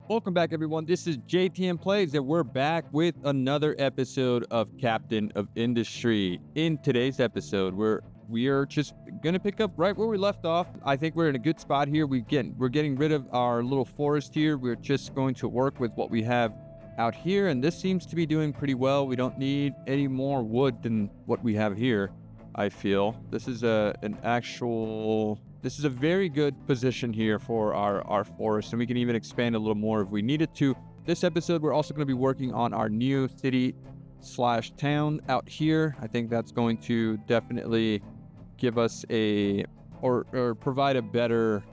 Welcome back, everyone. This is JTM Plays, and we're back with another episode of Captain of Industry. In today's episode, we are just gonna pick up right where we left off. I think we're in a good spot here. We're getting rid of our little forest here. We're just going to work with what we have out here, and this seems to be doing pretty well. We don't need any more wood than what we have here. I feel this is This is a very good position here for our forest, and we can even expand a little more if we needed to. This episode, we're also going to be working on our new city/town out here. I think that's going to definitely give us or provide a better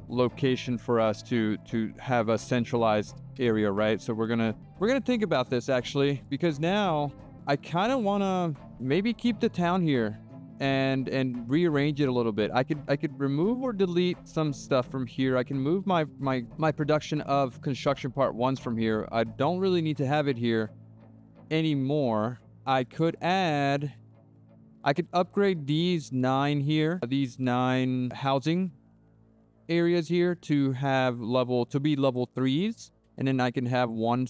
location for us to have a centralized area, right? So we're gonna think about this actually, because now I kind of want to maybe keep the town here and rearrange it a little bit. I could remove or delete some stuff from here. I can move my production of construction part ones from here. I don't really need to have it here anymore. I could upgrade these 9 housing areas here to be level 3s, and then I can have one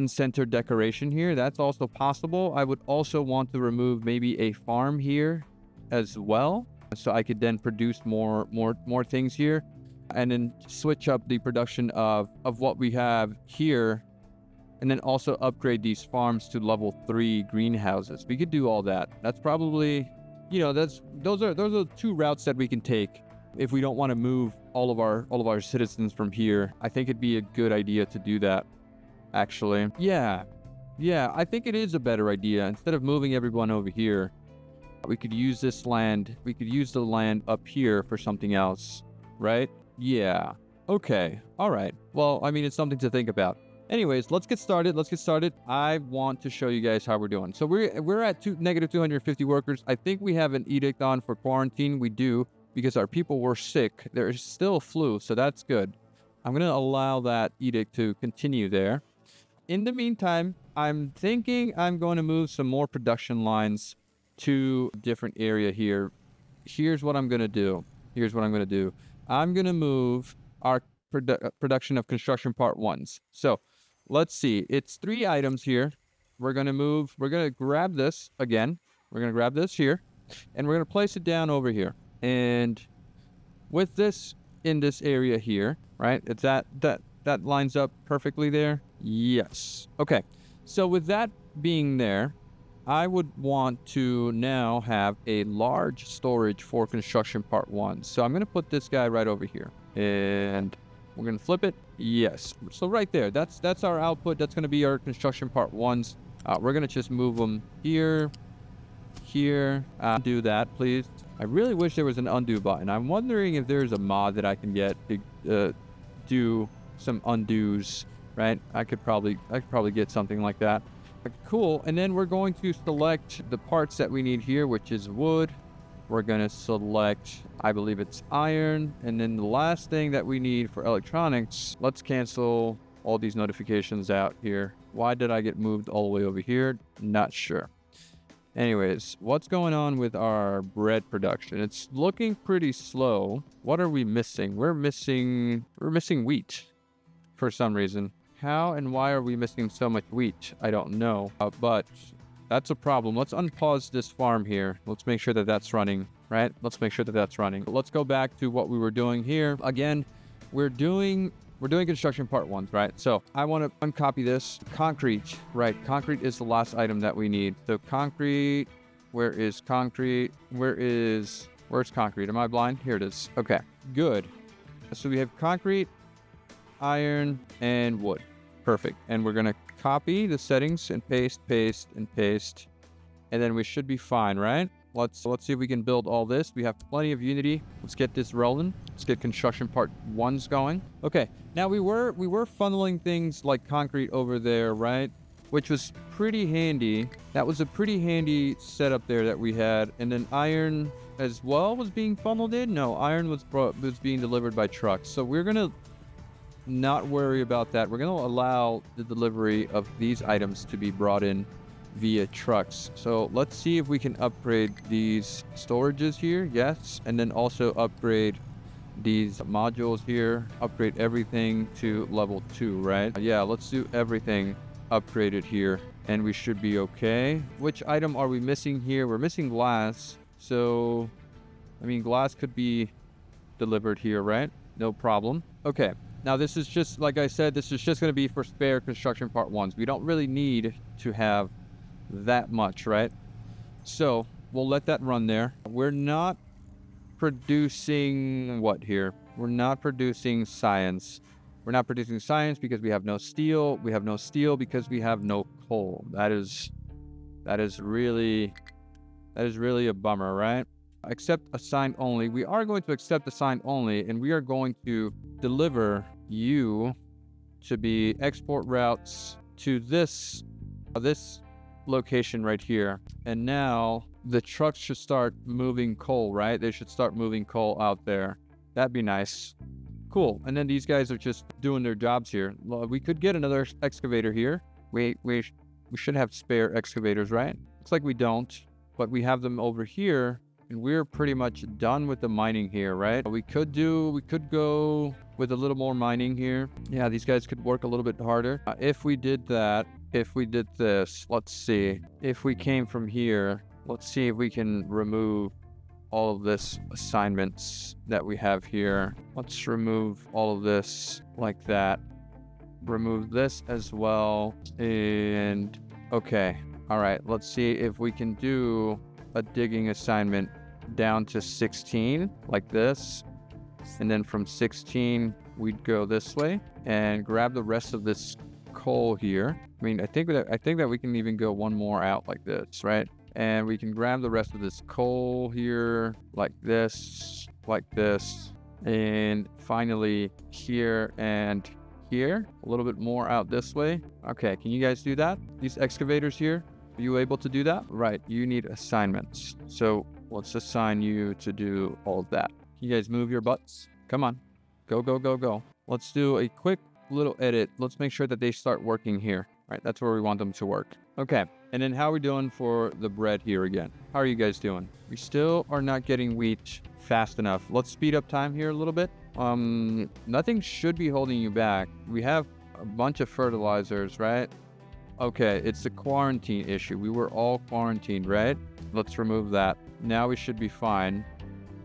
center decoration here. That's also possible. I would also want to remove maybe a farm here as well, so I could then produce more things here, and then switch up the production of what we have here, and then also upgrade these farms to level 3 greenhouses. We could do all that. That's probably, those are 2 routes that we can take if we don't want to move all of our citizens from here. I think it'd be a good idea to do that. Actually, yeah, I think it is a better idea. Instead of moving everyone over here, we could use this land. We could use the land up here for something else, right? Yeah. Okay. All right. Well, I mean, it's something to think about. Anyways, let's get started. I want to show you guys how we're doing. So we're at negative 250 workers. I think we have an edict on for quarantine. We do, because our people were sick. There is still flu, so that's good. I'm going to allow that edict to continue there. In the meantime, I'm thinking I'm going to move some more production lines to a different area here. Here's what I'm going to do. I'm going to move our production of construction part ones. So let's see. It's 3 items here. We're going to grab this again. We're going to grab this here, and we're going to place it down over here. And with this in this area here, right? It's that lines up perfectly there. Yes. Okay. So with that being there, I would want to now have a large storage for construction part 1. So I'm going to put this guy right over here, and we're going to flip it. Yes. So right there, that's our output. That's going to be our construction part 1s. We're going to just move them here. Do that, please. I really wish there was an undo button. I'm wondering if there's a mod that I can get to do some undos, right? I could probably get something like that. Cool. And then we're going to select the parts that we need here, which is wood. We're going to select, I believe it's iron. And then the last thing that we need for electronics, let's cancel all these notifications out here. Why did I get moved all the way over here? Not sure. Anyways, what's going on with our bread production? It's looking pretty slow. What are we missing? We're missing wheat for some reason. How and why are we missing so much wheat? I don't know, but that's a problem. Let's unpause this farm here. Let's make sure that that's running, right? Let's go back to what we were doing here. Again, we're doing construction part 1s, right? So I want to uncopy this. Concrete, right? Concrete is the last item that we need. So concrete, where is concrete? Where's concrete? Am I blind? Here it is. Okay, good. So we have concrete, iron, and wood. Perfect. And we're going to copy the settings and paste, and then we should be fine, right? Let's see if we can build all this. We have plenty of Unity. Let's get this rolling. Let's get construction part 1s going. Okay. Now we were funneling things like concrete over there, right? Which was pretty handy. That was a pretty handy setup there that we had. And then iron as well was being funneled in. No, iron was being delivered by trucks. So we're going to not worry about that. We're going to allow the delivery of these items to be brought in via trucks. So let's see if we can upgrade these storages here. Yes. And then also upgrade these modules here, upgrade everything to level 2, right? Yeah, let's do everything upgraded here and we should be okay. Which item are we missing here? We're missing glass. So, I mean, glass could be delivered here, right? No problem. Okay. Now, this is just, like I said, this is just going to be for spare construction part 1s. We don't really need to have that much, right? So, we'll let that run there. We're not producing what here? We're not producing science. We're not producing science because we have no steel. We have no steel because we have no coal. That is really a bummer, right? Accept assigned only. We are going to accept assigned only, and we are going to deliver you to be export routes to this location right here. And now the trucks should start moving coal, right? They should start moving coal out there. That'd be nice. Cool. And then these guys are just doing their jobs here. We could get another excavator here. We should have spare excavators, right? Looks like we don't, but we have them over here, and we're pretty much done with the mining here, right? We could go with a little more mining here. Yeah, these guys could work a little bit harder. If we did that, if we did this, let's see. If we came from here, let's see if we can remove all of this assignments that we have here. Let's remove all of this like that. Remove this as well. And okay. All right. Let's see if we can do a digging assignment down to 16 like this. And then from 16, we'd go this way and grab the rest of this coal here. I mean, I think that we can even go one more out like this, right? And we can grab the rest of this coal here like this, and finally here and here, a little bit more out this way. Okay, can you guys do that? These excavators here, are you able to do that? Right, you need assignments. So let's assign you to do all of that. Can you guys move your butts? Come on, go, go, go, go. Let's do a quick little edit. Let's make sure that they start working here. Right, that's where we want them to work. Okay, and then how are we doing for the bread here again? How are you guys doing? We still are not getting wheat fast enough. Let's speed up time here a little bit. Nothing should be holding you back. We have a bunch of fertilizers, right? Okay, it's the quarantine issue. We were all quarantined, right? Let's remove that. Now we should be fine.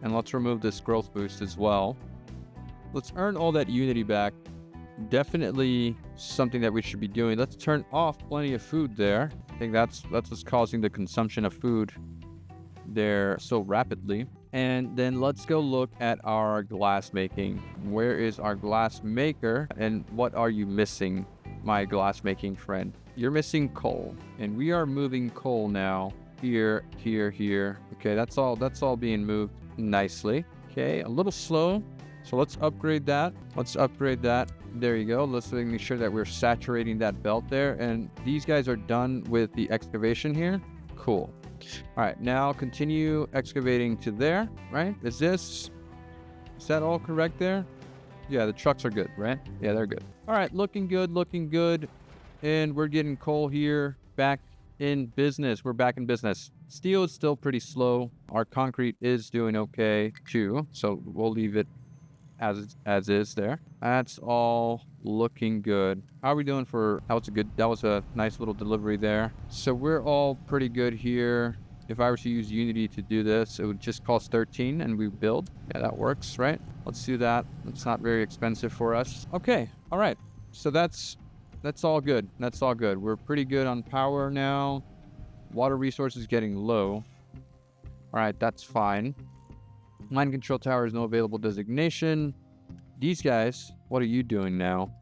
And let's remove this growth boost as well. Let's earn all that unity back. Definitely something that we should be doing. Let's turn off plenty of food there. I think that's what's causing the consumption of food there so rapidly. And then let's go look at our glass making. Where is our glass maker? And what are you missing, my glass making friend? You're missing coal, and we are moving coal now. Here, here, here. Okay, that's all being moved nicely. Okay, a little slow. So let's upgrade that. There you go. Let's make sure that we're saturating that belt there. And these guys are done with the excavation here. Cool. All right, now continue excavating to there, right? Is that all correct there? Yeah, the trucks are good, right? Yeah, they're good. All right, looking good. And we're getting coal here back in business. We're back in business. Steel is still pretty slow. Our concrete is doing okay too. So we'll leave it as is there. That's all looking good. How are we doing that was a nice little delivery there. So we're all pretty good here. If I were to use Unity to do this, it would just cost 13 and we build. Yeah, that works, right? Let's do that. It's not very expensive for us. Okay. All right. So that's all good. That's all good. We're pretty good on power now. Water resources getting low. All right, that's fine. Mine control tower is no available designation. These guys, what are you doing now?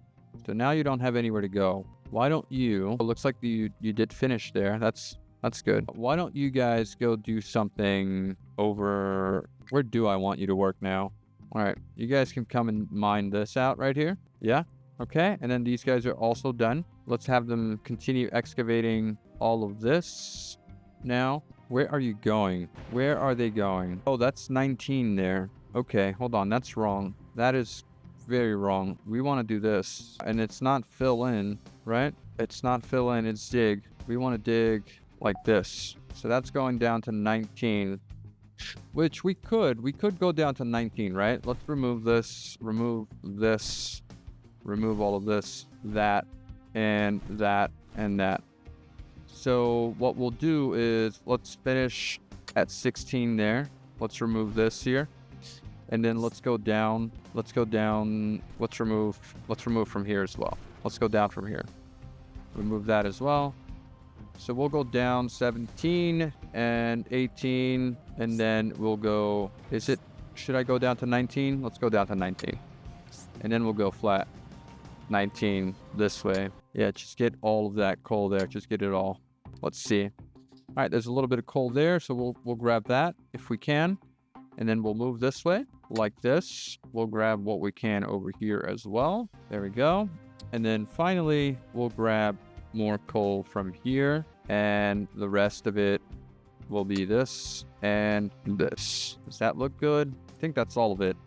So now you don't have anywhere to go. Why don't you? It looks like you did finish there. That's good. Why don't you guys go do something over? Where do I want you to work now? All right, you guys can come and mine this out right here. Yeah. Okay, and then these guys are also done. Let's have them continue excavating all of this now. Where are you going? Where are they going? Oh, that's 19 there. Okay, hold on. That's wrong. That is very wrong. We want to do this. And it's not fill in, right? It's not fill in, it's dig. We want to dig like this. So that's going down to 19. which we could go down to 19, right? Let's remove this, remove all of this, that, and that, and that. So what we'll do is let's finish at 16 there. Let's remove this here. And then let's go down. Let's remove from here as well. Let's go down from here. Remove that as well. So we'll go down 17 and 18, and then we'll go, should I go down to 19? Let's go down to 19. And then we'll go flat 19 this way. Yeah, just get all of that coal there. Just get it all. Let's see. All right, there's a little bit of coal there, so we'll grab that if we can. And then we'll move this way like this. We'll grab what we can over here as well. There we go. And then finally, we'll grab more coal from here, and the rest of it will be this and this. Does that look good? I think that's all of it.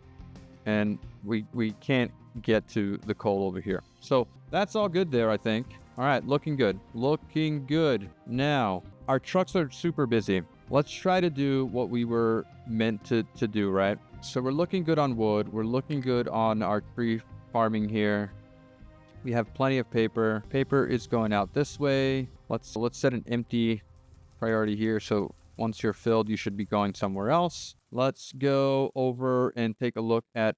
And we can't get to the coal over here. So that's all good there, I think. All right, looking good. Looking good. Now, our trucks are super busy. Let's try to do what we were meant to do, right? So we're looking good on wood. We're looking good on our tree farming here. We have plenty of paper. Paper is going out this way. Let's set an empty priority here. So once you're filled, you should be going somewhere else. Let's go over and take a look at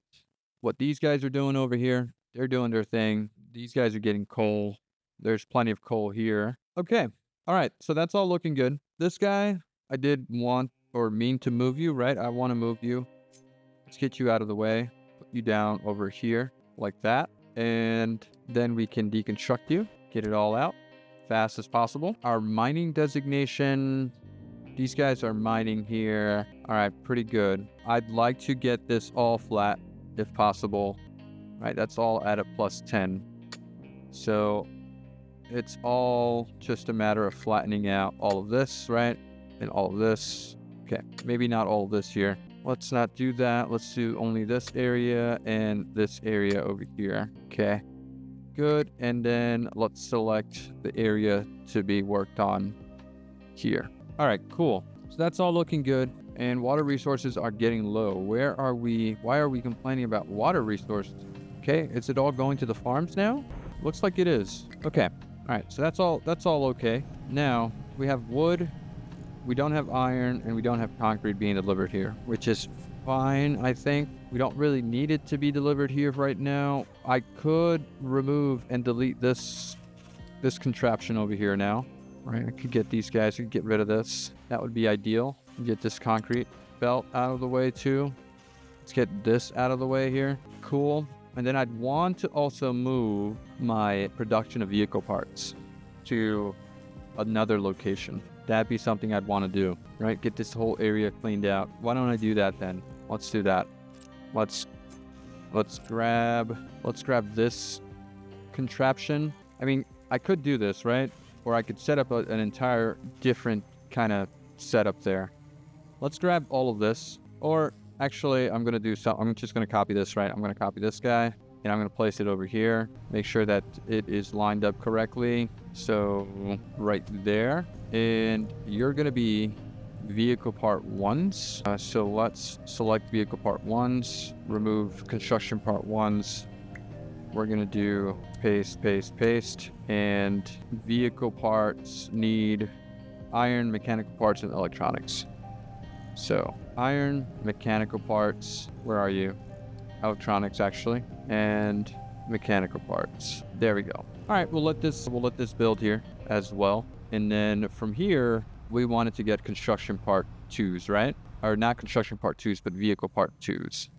what these guys are doing over here. They're doing their thing. These guys are getting coal. There's plenty of coal here. Okay. All right. So that's all looking good. This guy, I did want or mean to move you, right? I want to move you. Let's get you out of the way. Put you down over here like that. And then we can deconstruct you, get it all out fast as possible. Our mining designation, these guys are mining here. All right, pretty good. I'd like to get this all flat if possible. Right, that's all at a +10. So it's all just a matter of flattening out all of this, right? And all of this. Okay, maybe not all of this here. Let's not do that. Let's do only this area and this area over here. Okay, good. And then let's select the area to be worked on here. All right, cool. So that's all looking good. And water resources are getting low. Where are we? Why are we complaining about water resources? Okay, is it all going to the farms now? Looks like it is. Okay, all right. So that's all okay. Now we have wood. We don't have iron, and we don't have concrete being delivered here, which is fine, I think. We don't really need it to be delivered here right now. I could remove and delete this contraption over here now. Right, I could get these guys, I could get rid of this. That would be ideal. Get this concrete belt out of the way too. Let's get this out of the way here. Cool. And then I'd want to also move my production of vehicle parts to another location. That'd be something I'd want to do, right? Get this whole area cleaned out. Why don't I do that then? Let's do that. Let's grab this contraption. I mean, I could do this, right? Or I could set up an entire different kind of setup there. Let's grab all of this. Or actually, I'm just going to copy this, right? I'm going to copy this guy, and I'm going to place it over here. Make sure that it is lined up correctly. So right there. And you're going to be vehicle part 1s. So let's select vehicle part 1s, remove construction part 1s. We're going to do paste, paste, paste. And vehicle parts need iron, mechanical parts, and electronics. So iron, mechanical parts, where are you? Electronics, actually, and mechanical parts. There we go. All right, we'll let this build here as well. And then from here, we wanted to get construction part 2s, right? Or not construction part 2s, but vehicle part 2s.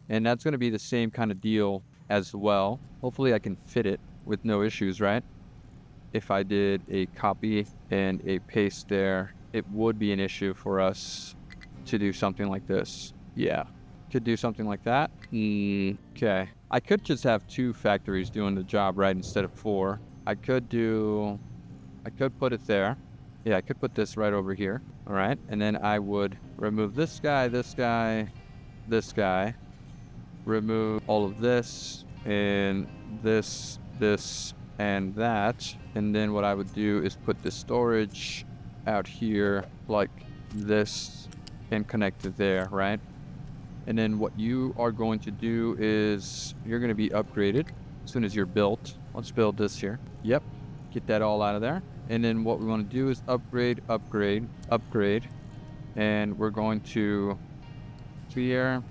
And that's going to be the same kind of deal as well. Hopefully I can fit it with no issues, right? If I did a copy and a paste there, it would be an issue for us to do something like this. Yeah, could do something like that. Okay, I could just have 2 factories doing the job, right, instead of 4. I could put it there. Yeah, I could put this right over here. All right, and then I would remove this guy, this guy, this guy, remove all of this and this, and that. And then what I would do is put the storage out here like this and connect it there, right? And then what you are going to do is you're going to be upgraded as soon as you're built. Let's build this here. Yep. Get that all out of there. And then what we want to do is upgrade. And we're going to clear,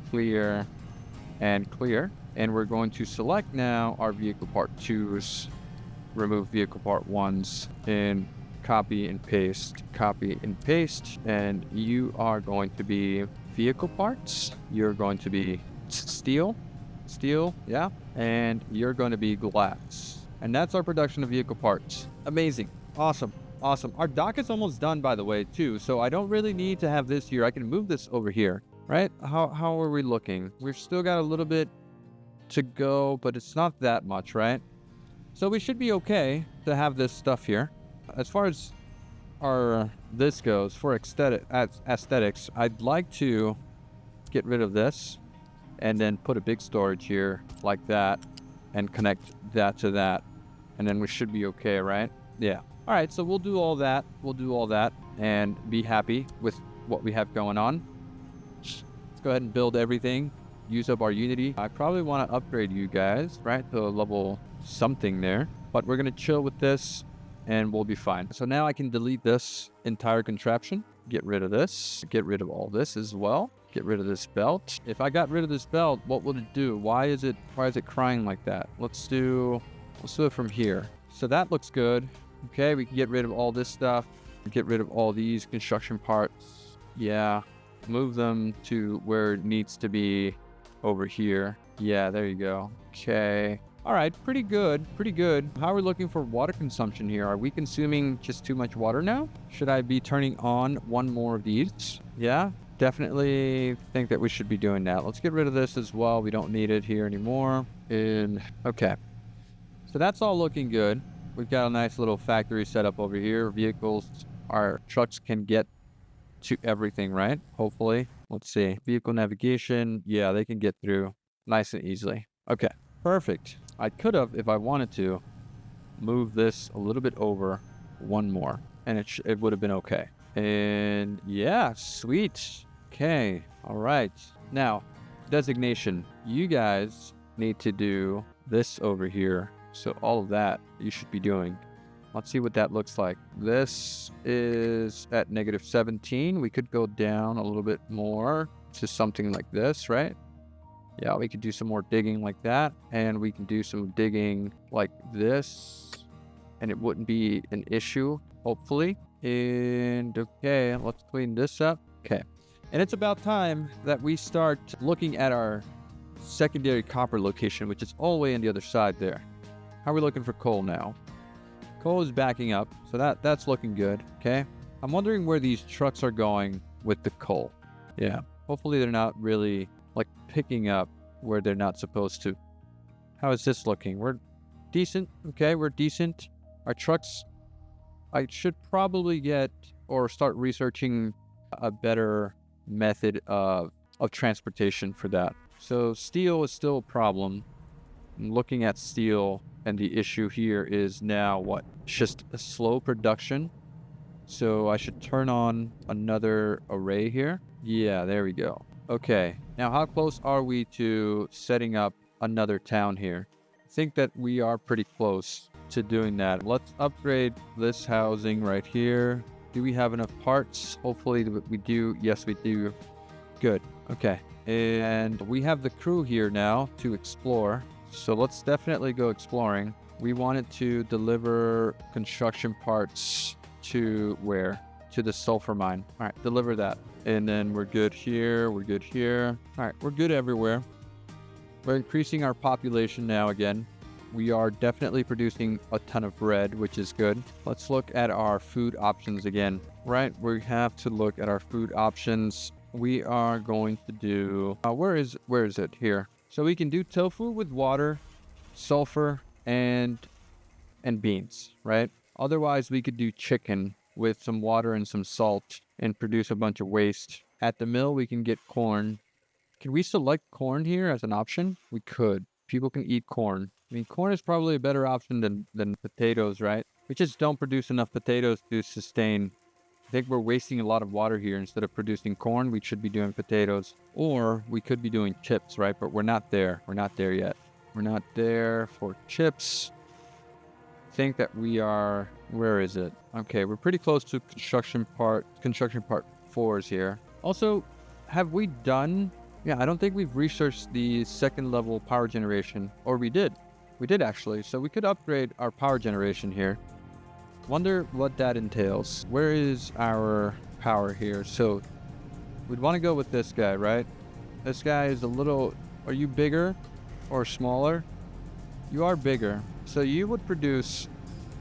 and clear. And we're going to select now our vehicle part 2s, remove vehicle part 1s, and copy and paste, and you are going to be vehicle parts, you're going to be steel, yeah, and you're going to be glass. And that's our production of vehicle parts. Amazing. Awesome. Our dock is almost done, by the way, too, so I don't really need to have this here. I can move this over here, right? How are we looking? We've still got a little bit to go, but it's not that much, right? So we should be okay to have this stuff here. As far as this goes, for aesthetics, I'd like to get rid of this and then put a big storage here like that and connect that to that. And then we should be okay, right? Yeah. All right, so we'll do all that. And be happy with what we have going on. Let's go ahead and build everything. Use up our Unity. I probably want to upgrade you guys, right, to a level something there. But we're going to chill with this and we'll be fine. So now I can delete this entire contraption. Get rid of this. Get rid of all this as well. Get rid of this belt. If I got rid of this belt, what would it do? Why is it crying like that? Let's do it from here. So that looks good. Okay, we can get rid of all this stuff. Get rid of all these construction parts. Yeah. Move them to where it needs to be over here. Yeah, there you go. Okay. All right, pretty good. How are we looking for water consumption here? Are we consuming just too much water now? Should I be turning on one more of these? Yeah, definitely think that we should be doing that. Let's get rid of this as well. We don't need it here anymore. Okay. So that's all looking good. We've got a nice little factory set up over here. Our trucks can get to everything, right? Hopefully. Let's see. Vehicle navigation. Yeah, they can get through nice and easily. Okay, perfect. I could have, if I wanted to, move this a little bit over one more, and it would have been okay. And yeah, sweet. Okay, all right. Now, designation. You guys need to do this over here. So all of that you should be doing. Let's see what that looks like. This is at -17. We could go down a little bit more to something like this, right? Yeah, we could do some more digging like that. And we can do some digging like this. And it wouldn't be an issue, hopefully. And okay, let's clean this up. Okay. And it's about time that we start looking at our secondary copper location, which is all the way on the other side there. How are we looking for coal now? Coal is backing up, so that's looking good, okay? I'm wondering where these trucks are going with the coal. Yeah, hopefully they're not really, like, picking up where they're not supposed to. How is this looking? We're decent, okay? We're decent. Our trucks, I should probably get or start researching a better method of transportation for that. So steel is still a problem. I'm looking at steel, and the issue here is now what? Just a slow production. So I should turn on another array here. Yeah, there we go. Okay, now how close are we to setting up another town here? I think that we are pretty close to doing that. Let's upgrade this housing right here. Do we have enough parts? Hopefully we do. Yes, we do. Good. Okay. And we have the crew here now to explore. So let's definitely go exploring. We wanted to deliver construction parts to where? To the sulfur mine. All right, deliver that. And then we're good here. We're good here. All right, we're good everywhere. We're increasing our population now again. We are definitely producing a ton of bread, which is good. Let's look at our food options again. Right, we have to look at our food options. We are going to do... where is it? Here. So we can do tofu with water, sulfur, and beans, right? Otherwise, we could do chicken with some water and some salt and produce a bunch of waste. At the mill, we can get corn. Can we select corn here as an option? We could. People can eat corn. I mean, corn is probably a better option than potatoes, right? We just don't produce enough potatoes to sustain I think we're wasting a lot of water here. Instead of producing corn, we should be doing potatoes. Or we could be doing chips, right? But we're not there. We're not there yet. We're not there for chips. I think that we are... Where is it? Okay, we're pretty close to construction part 4 is here. Also, have we done... Yeah, I don't think we've researched the second level power generation. Or we did. We did actually. So we could upgrade our power generation here. Wonder what that entails. Where is our power here? So we'd want to go with this guy, right? This guy is a little... Are you bigger or smaller? You are bigger. So you would produce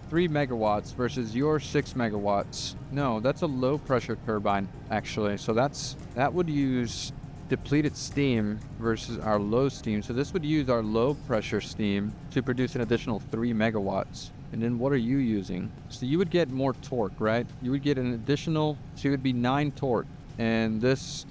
3 megawatts versus your 6 megawatts. No, that's a low pressure turbine actually. So that would use depleted steam versus our low steam. So this would use our low pressure steam to produce an additional 3 megawatts. And then what are you using? So you would get more torque, right? You would get an additional, so it would be 9 torque. And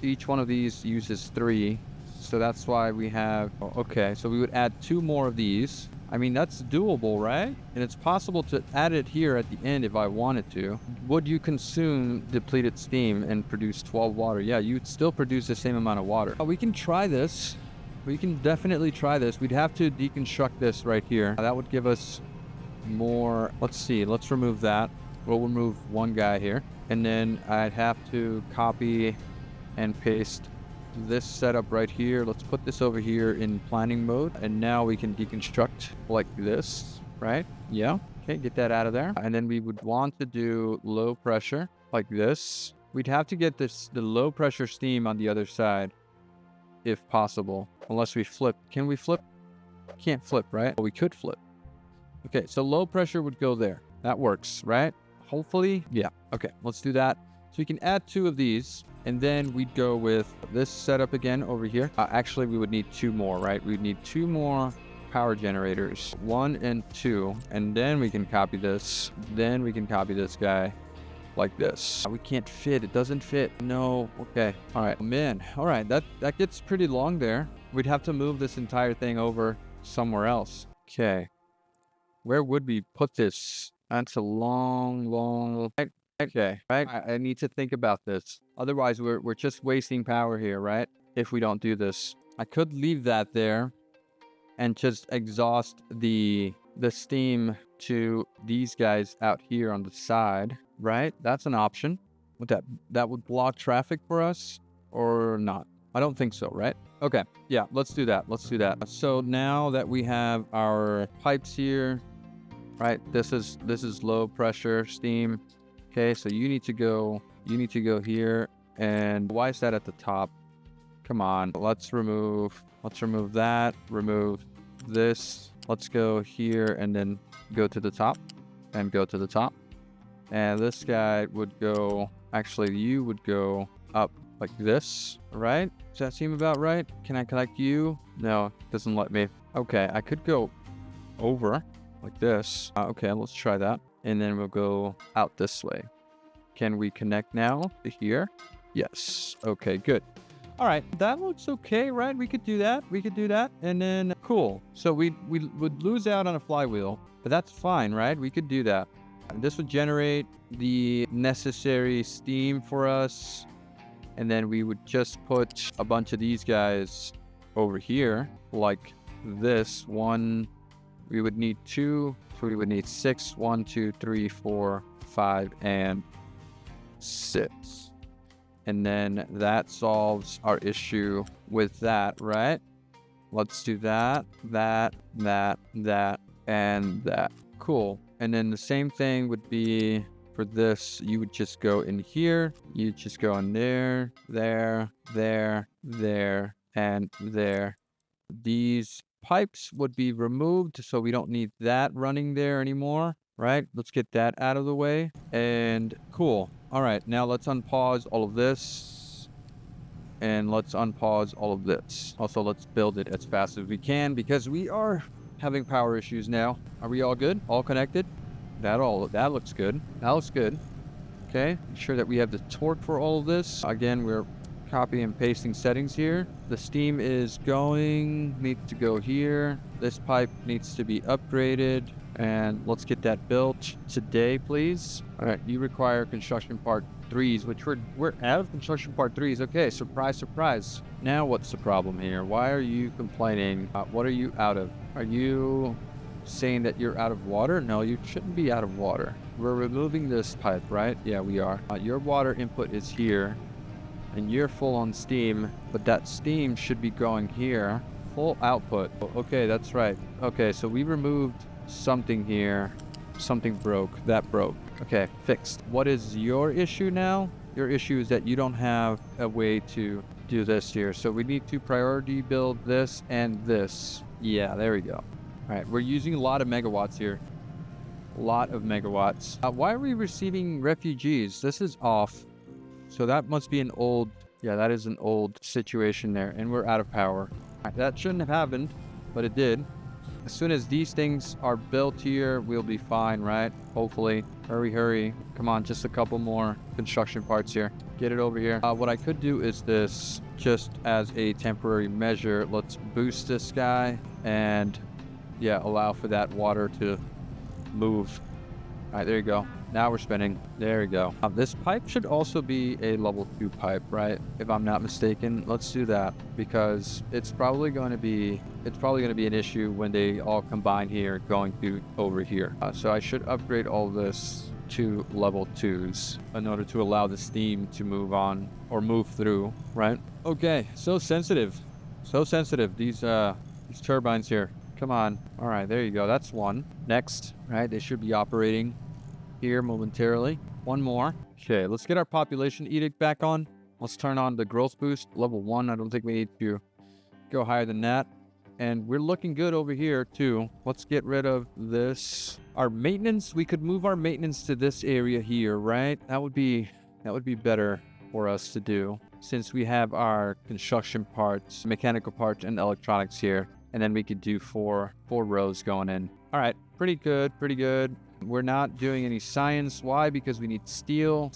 each one of these uses 3. So that's why we have, okay, so we would add 2 more of these. I mean, that's doable, right? And it's possible to add it here at the end if I wanted to. Would you consume depleted steam and produce 12 water? Yeah, you'd still produce the same amount of water. We can try this. We can definitely try this. We'd have to deconstruct this right here. That would give us more. Let's see, let's remove that. We'll remove one guy here, and then I'd have to copy and paste this setup right here. Let's put this over here in planning mode, and now we can deconstruct like this, right? Yeah, okay, get that out of there. And then we would want to do low pressure like this. We'd have to get the low pressure steam on the other side if possible, unless we flip. Can we flip? Can't flip, right? Well, we could flip. Okay, so low pressure would go there. That works, right? Hopefully, yeah. Okay, let's do that. So we can add 2 of these, and then we'd go with this setup again over here. Actually, we would need 2 more, right? We'd need 2 more power generators, 1 and 2, and then we can copy this. Then we can copy this guy like this. We can't fit. It doesn't fit. No. Okay. All right, man. All right, that gets pretty long there. We'd have to move this entire thing over somewhere else. Okay. Where would we put this? That's a long... Okay, right? I need to think about this. Otherwise, we're just wasting power here, right? If we don't do this. I could leave that there and just exhaust the steam to these guys out here on the side, right? That's an option. Would that would block traffic for us or not? I don't think so, right? Okay, yeah, let's do that. Let's do that. So now that we have our pipes here, right? This is low pressure steam. Okay, so you need to go here. And why is that at the top? Come on, let's remove that, remove this. Let's go here and then go to the top and go to the top. And this guy would go, actually you would go up like this, right? Does that seem about right? Can I connect you? No, it doesn't let me. Okay, I could go over like this. Okay, let's try that. And then we'll go out this way. Can we connect now to here? Yes. Okay, good. All right, that looks okay, right? We could do that. And then, cool. So we would lose out on a flywheel, but that's fine, right? We could do that. And this would generate the necessary steam for us. And then we would just put a bunch of these guys over here, like this one. We would need 2, so we would need 6. 1, 2, 3, 4, 5, and 6. And then that solves our issue with that, right? Let's do that, and that. Cool. And then the same thing would be for this. You would just go in here. You just go in there, there, and there. These pipes would be removed, so we don't need that running there anymore, right? Let's get that out of the way. And cool. All right, now let's unpause all of this, and let's unpause all of this. Also, let's build it as fast as we can because we are having power issues now. Are we all good? All connected? That looks good. That looks good. Okay, make sure that we have the torque for all of this. Again, we're copy and pasting settings here. The steam is going, needs to go here. This pipe needs to be upgraded, and let's get that built today, please. All right, you require construction part 3s, which we're out of construction part 3s. Okay, surprise, surprise. Now what's the problem here? Why are you complaining? What are you out of? Are you saying that you're out of water? No, you shouldn't be out of water. We're removing this pipe, right? Yeah, we are. Your water input is here, and you're full on steam, but that steam should be going here. Full output. Okay, that's right. Okay, so we removed something here. Something broke. That broke. Okay, fixed. What is your issue now? Your issue is that you don't have a way to do this here. So we need to priority build this and this. Yeah, there we go. All right, we're using a lot of megawatts here. A lot of megawatts. Why are we receiving refugees? This is off. So that must be an old... Yeah, that is an old situation there. And we're out of power. All right, that shouldn't have happened, but it did. As soon as these things are built here, we'll be fine, right? Hopefully. Hurry, hurry. Come on, just a couple more construction parts here. Get it over here. What I could do is this, just as a temporary measure. Let's boost this guy and, yeah, allow for that water to move. All right, there you go. Now we're spinning. There we go. This pipe should also be a level 2 pipe, right? If I'm not mistaken. Let's do that, because it's probably going to be an issue when they all combine here going to over here. So I should upgrade all this to level 2s in order to allow the steam to move on or move through, right? Okay, so sensitive. So sensitive. These turbines here. Come on. All right, there you go. That's one. Next, right? They should be operating here momentarily. One more. Okay, let's get our population edict back on. Let's turn on the growth boost. Level 1. I don't think we need to go higher than that. And we're looking good over here too. Let's get rid of this. Our maintenance, we could move our maintenance to this area here, right? That would be better for us to do, since we have our construction parts, mechanical parts, and electronics here. And then we could do four rows going in. All right, pretty good, pretty good. We're not doing any science. Why? Because we need steel.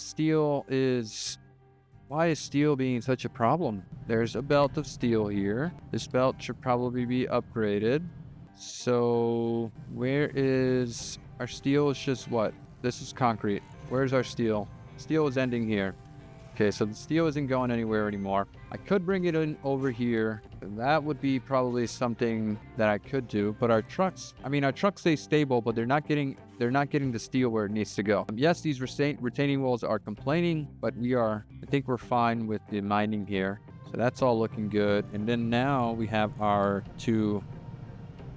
Why is steel being such a problem? There's a belt of steel here. This belt should probably be upgraded. So where is our steel? Is just what? This is concrete. Where's our steel? Steel is ending here. Okay, so the steel isn't going anywhere anymore. I could bring it in over here. That would be probably something that I could do. But our trucks stay stable, but they're not getting the steel where it needs to go. Yes, these retaining walls are complaining, but I think we're fine with the mining here. So that's all looking good. And then now we have our 2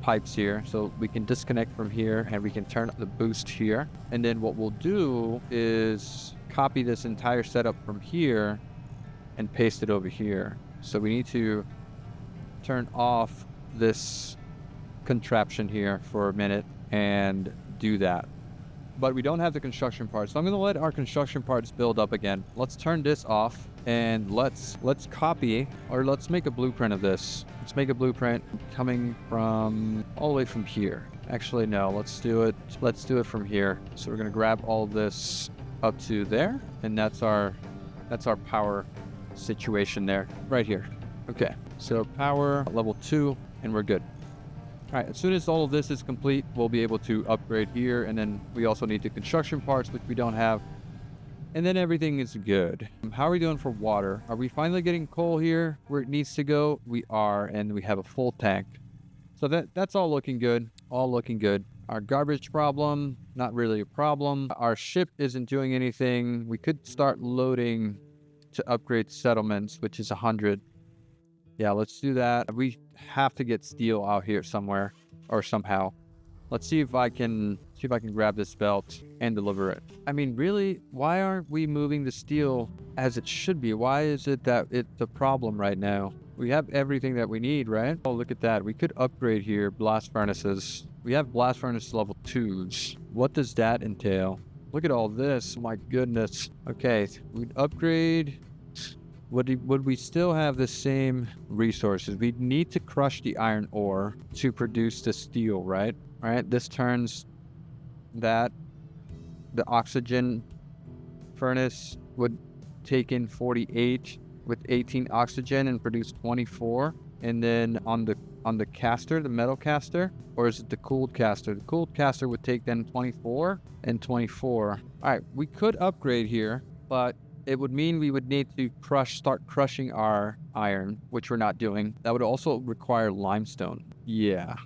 pipes here, so we can disconnect from here and we can turn up the boost here. And then what we'll do is copy this entire setup from here and paste it over here. So we need to turn off this contraption here for a minute and do that. But we don't have the construction parts, so I'm going to let our construction parts build up again. Let's turn this off and let's copy, or let's make a blueprint of this. Let's make a blueprint coming from all the way from here. Actually, no, let's do it from here. So we're going to grab all this up to there, and that's our power situation there, right here. Okay, so power level 2, and we're good. All right, as soon as all of this is complete, we'll be able to upgrade here, and then we also need the construction parts, which we don't have, and then everything is good. How are we doing for water? Are we finally getting coal here where it needs to go? We are, and we have a full tank. So that's all looking good, all looking good. Our garbage problem, not really a problem. Our ship isn't doing anything. We could start loading to upgrade settlements, which is 100. Yeah, let's do that. We have to get steel out here somewhere or somehow. Let's see if I can grab this belt and deliver it. I mean, really, why aren't we moving the steel as it should be? Why is it that it's a problem right now? We have everything that we need, right? Oh, look at that. We could upgrade here, blast furnaces. We have blast furnace level 2s. What does that entail? Look at all this. My goodness. Okay, we'd upgrade. Would we still have the same resources? We'd need to crush the iron ore to produce the steel, right? All right, this turns that. The oxygen furnace would take in 48 with 18 oxygen and produce 24. And then on the caster, the metal caster, or is it the cooled caster? The cooled caster would take then 24 and 24. All right, we could upgrade here, but it would mean we would need to start crushing our iron, which we're not doing. That would also require limestone. Yeah.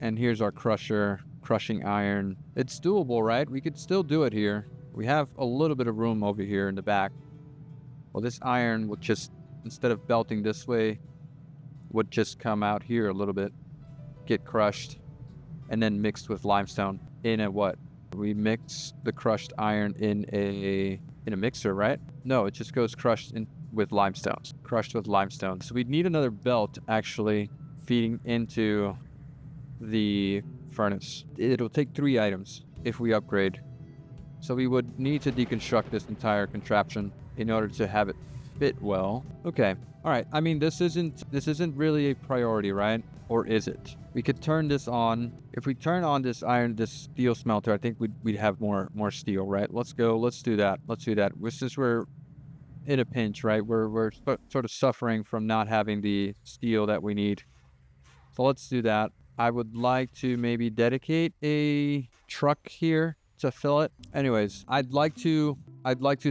And here's our crusher, crushing iron. It's doable, right? We could still do it here. We have a little bit of room over here in the back. Well, this iron would just, instead of belting this way, would just come out here a little bit, get crushed, and then mixed with limestone in a what? We mix the crushed iron in a mixer, right? No, it just goes crushed in with limestone. Crushed with limestone. So we'd need another belt actually feeding into the furnace. It'll take 3 items if we upgrade. So we would need to deconstruct this entire contraption in order to have it fit well. Okay. All right. I mean, this isn't really a priority, right? Or is it? We could turn this on. If we turn on this steel smelter, I think we'd have more steel, right? Let's go. Let's do that. Since we're in a pinch, right? We're sort of suffering from not having the steel that we need. So let's do that. I would like to maybe dedicate a truck here to fill it. Anyways, I'd like to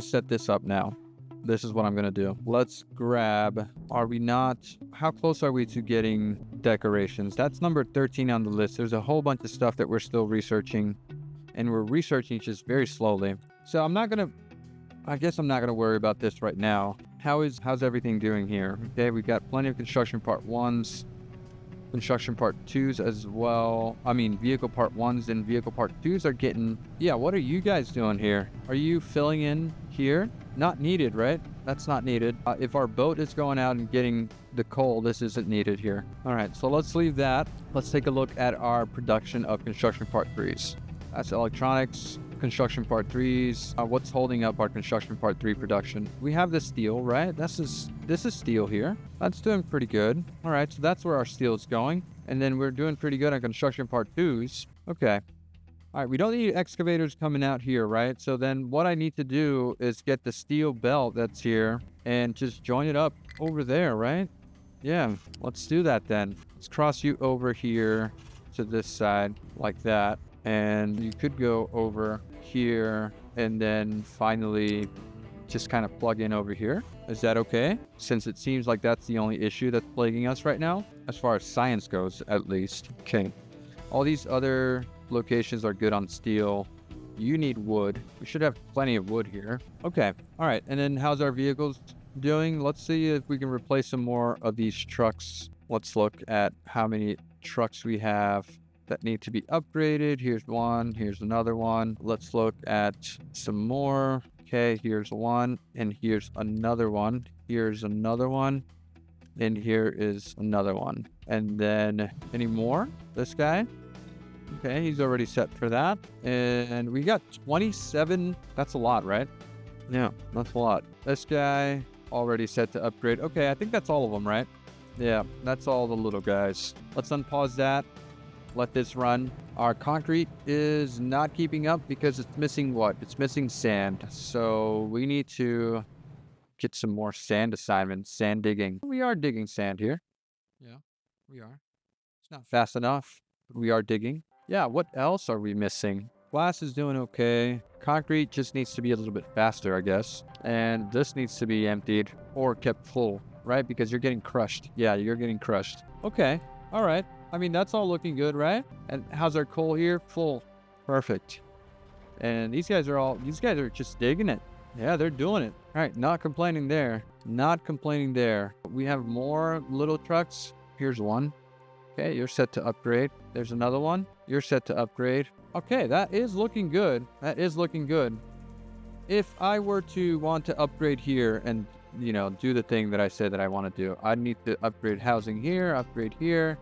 set this up now. This is what I'm gonna do. Let's grab, how close are we to getting decorations? That's number 13 on the list. There's a whole bunch of stuff that we're still researching, and we're researching just very slowly. So I guess I'm not gonna worry about this right now. How's everything doing here? Okay, we've got plenty of construction part 1s, construction part 2s as well. I mean, vehicle part 1s and vehicle part 2s are getting, yeah, what are you guys doing here? Are you filling in here? Not needed, right? That's not needed. If our boat is going out and getting the coal, this isn't needed here. All right, so let's leave that. Let's take a look at our production of construction part 3s. That's electronics, construction part 3s. What's holding up our construction part 3 production? We have the steel, right? This is steel here. That's doing pretty good. All right, so that's where our steel is going. And then we're doing pretty good on construction part 2s. Okay. All right, we don't need excavators coming out here, right? So then what I need to do is get the steel belt that's here and just join it up over there, right? Yeah, let's do that then. Let's cross you over here to this side like that. And you could go over here and then finally just kind of plug in over here. Is that okay? Since it seems like that's the only issue that's plaguing us right now, as far as science goes, at least. Okay. All these other locations are good on steel. You need wood. We should have plenty of wood here. Okay. All right. And then how's our vehicles doing? Let's see if we can replace some more of these trucks. Let's look at how many trucks we have that need to be upgraded. Here's one. Here's another one. Let's look at some more. Okay. Here's one. And here's another one. Here's another one. And here is another one. And then any more? This guy? Okay, he's already set for that. And we got 27. That's a lot, right? Yeah, that's a lot. This guy already set to upgrade. Okay, I think that's all of them, right? Yeah, that's all the little guys. Let's unpause that. Let this run. Our concrete is not keeping up because it's missing what? It's missing sand. So we need to get some more sand assignments, sand digging. We are digging sand here. Yeah, we are. It's not fast enough, but we are digging. Yeah, what else are we missing? Glass is doing okay. Concrete just needs to be a little bit faster, I guess. And this needs to be emptied or kept full, right? Because you're getting crushed. Yeah, you're getting crushed. Okay, all right. I mean, that's all looking good, right? And how's our coal here? Full. Perfect. And these guys are just digging it. Yeah, they're doing it. All right, not complaining there. Not complaining there. We have more little trucks. Here's one. Okay, you're set to upgrade. There's another one. You're set to upgrade. Okay, that is looking good. That is looking good. If I were to want to upgrade here and, do the thing that I said that I want to do, I'd need to upgrade housing here, upgrade here,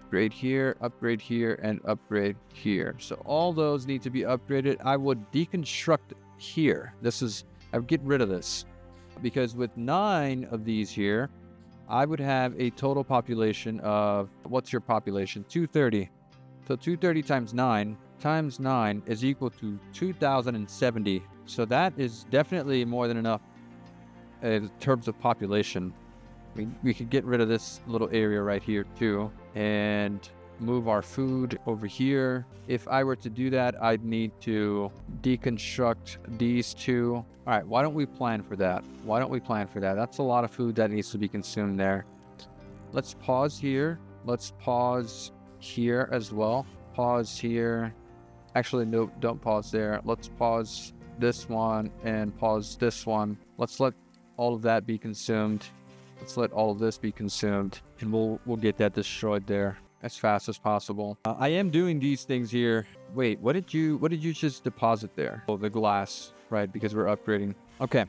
upgrade here, upgrade here, and upgrade here. So all those need to be upgraded. I would deconstruct here. I would get rid of this because with 9 of these here, I would have a total population of, what's your population? 230. So 230 times 9 is equal to 2,070. So that is definitely more than enough in terms of population. We could get rid of this little area right here too. And move our food over here. If I were to do that, I'd need to deconstruct these two. All right, why don't we plan for that? Why don't we plan for that? That's a lot of food that needs to be consumed there. Let's pause here. Let's pause here as well. Pause here. Actually, no, don't pause there. Let's pause this one and pause this one. Let's let all of that be consumed. Let's let all of this be consumed, and we'll get that destroyed there as fast as possible. I am doing these things here. Wait, what did you just deposit there? Oh, the glass, right? Because we're upgrading. Okay.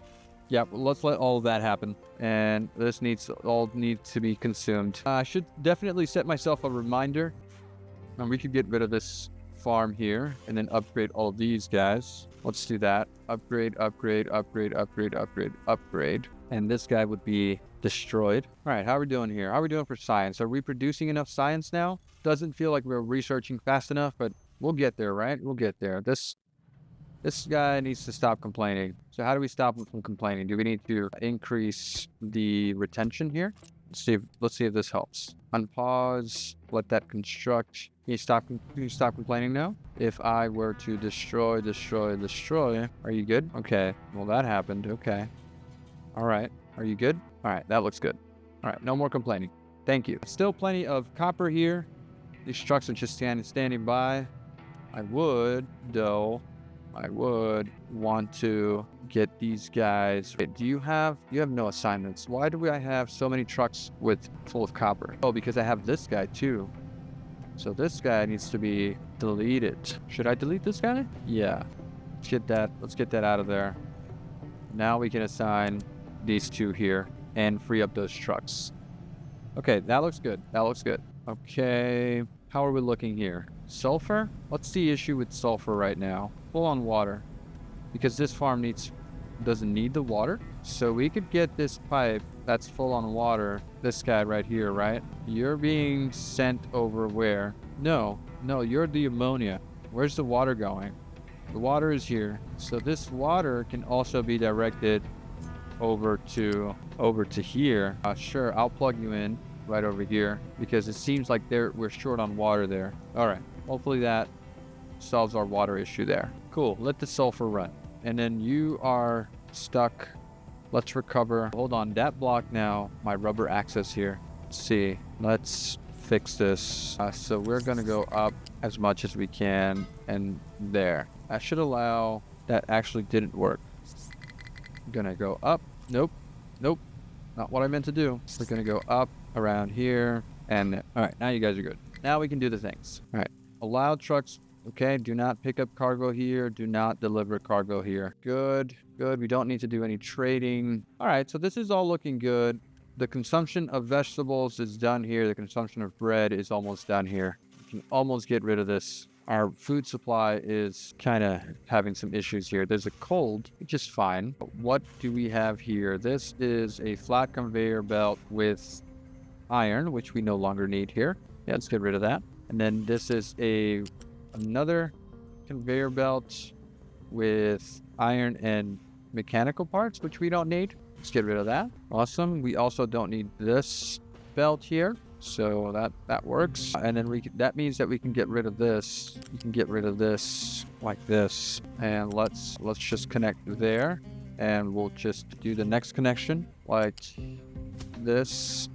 Yeah, well, let's let all of that happen. And this all needs to be consumed. I should definitely set myself a reminder. And we could get rid of this farm here and then upgrade all of these guys. Let's do that. Upgrade, upgrade, upgrade, upgrade, upgrade, upgrade. And this guy would be destroyed. All right, how are we doing here? How are we doing for science? Are we producing enough science now? Doesn't feel like we're researching fast enough, but we'll get there, right? We'll get there. This guy needs to stop complaining. So how do we stop him from complaining? Do we need to increase the retention here? Let's see if this helps. Unpause. Let that construct. Can you stop complaining now? If I were to destroy, are you good? Okay. Well, that happened. Okay. All right. Are you good? All right. That looks good. All right. No more complaining. Thank you. Still plenty of copper here. These trucks are just standing by. I would want to get these guys. Wait, you have no assignments. Why do I have so many trucks full of copper? Oh, because I have this guy too. So this guy needs to be deleted. Should I delete this guy? Yeah. Let's get that out of there. Now we can assign these two here and free up those trucks. Okay, that looks good. That looks good. Okay, how are we looking here? Sulfur? What's the issue with sulfur right now? Full on water. Because this farm doesn't need the water. So we could get this pipe that's full on water. This guy right here, right? You're being sent over where? No, you're the ammonia. Where's the water going? The water is here. So this water can also be directed over to here. Sure, I'll plug you in right over here because it seems like we're short on water there. All right. Hopefully that solves our water issue there. Cool. Let the sulfur run. And then you are stuck. Let's recover. Hold on. That block now. My rubber access here. Let's see. Let's fix this. So we're going to go up as much as we can. And there. That should allow... That actually didn't work. I'm going to go up. Nope. Not what I meant to do. We're going to go up around here. And there. All right. Now you guys are good. Now we can do the things. All right. Allow trucks. Okay, do not pick up cargo here. Do not deliver cargo here. Good. We don't need to do any trading. All right, so this is all looking good. The consumption of vegetables is done here. The consumption of bread is almost done here. We can almost get rid of this. Our food supply is kind of having some issues here. There's a cold, which is fine. But what do we have here? This is a flat conveyor belt with iron, which we no longer need here. Yeah, let's get rid of that. And then this is another conveyor belt with iron and mechanical parts, which we don't need. Let's get rid of that. Awesome. We also don't need this belt here. So that works. And then that means that we can get rid of this. We can get rid of this like this. And let's just connect there. And we'll just do the next connection like this.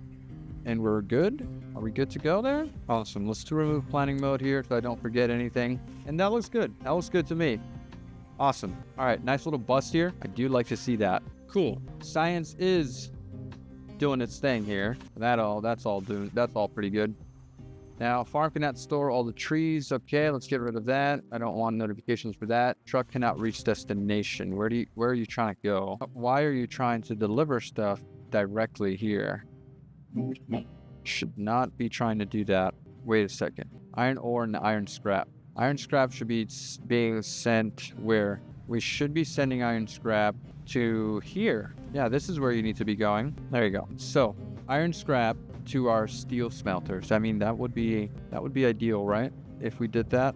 And we're good. Are we good to go there? Awesome. Let's remove planning mode here so I don't forget anything. And that looks good. That looks good to me. Awesome. All right. Nice little bust here. I do like to see that. Cool. Science is doing its thing here. That's all pretty good. Now, farm cannot store all the trees. Okay, let's get rid of that. I don't want notifications for that. Truck cannot reach destination. Where are you trying to go? Why are you trying to deliver stuff directly here? Should not be trying to do that. Wait a second. Iron ore and iron scrap. Iron scrap should be being sent where? We should be sending iron scrap to here. Yeah, this is where you need to be going. There you go. So, iron scrap to our steel smelters. I mean, that would be ideal, right? If we did that.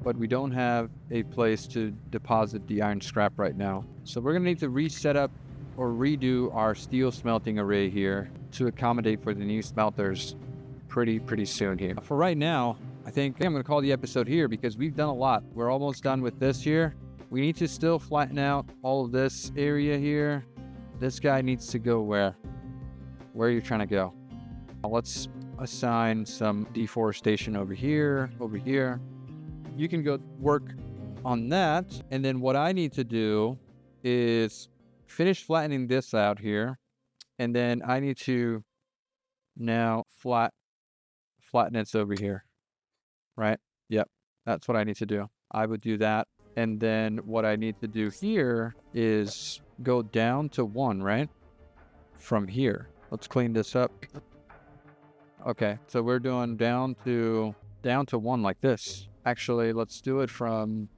But we don't have a place to deposit the iron scrap right now. So we're going to need to reset up or redo our steel smelting array here to accommodate for the new smelters pretty soon here. For right now, I think I'm going to call the episode here because we've done a lot. We're almost done with this here. We need to still flatten out all of this area here. This guy needs to go where? Where are you trying to go? Let's assign some deforestation over here, You can go work on that. And then what I need to do is finish flattening this out here. And then I need to now flatten this over here, right? Yep, that's what I need to do. I would do that. And then what I need to do here is go down to 1, right? From here. Let's clean this up. Okay, so we're doing down to 1 like this. Actually, let's do it from...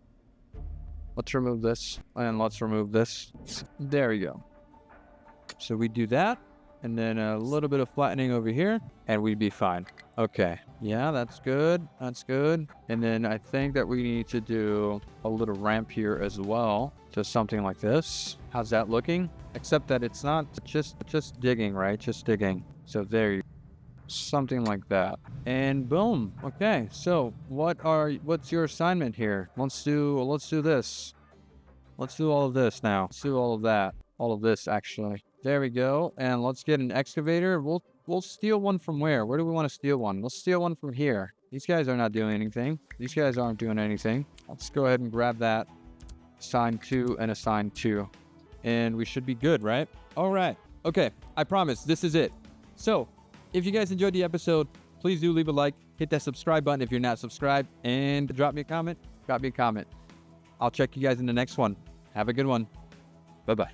Let's remove this, and let's remove this. There we go. So we do that, and then a little bit of flattening over here, and we'd be fine. Okay, yeah, that's good. That's good. And then I think that we need to do a little ramp here as well. Just something like this. How's that looking? Except that it's not just digging, right? Just digging. So there you go. Something like that. And boom. Okay, so what's your assignment here? Let's do this. Let's do all of this now. Let's do all of that. All of this, actually. There we go. And let's get an excavator. We'll steal one from where? Where do we want to steal one? Let's steal one from here. These guys are not doing anything. These guys aren't doing anything. Let's go ahead and grab that. Assign 2 and assign 2. And we should be good, right? All right. Okay, I promise this is it. So, if you guys enjoyed the episode, please do leave a like, hit that subscribe button if you're not subscribed, and drop me a comment. I'll check you guys in the next one. Have a good one. Bye-bye.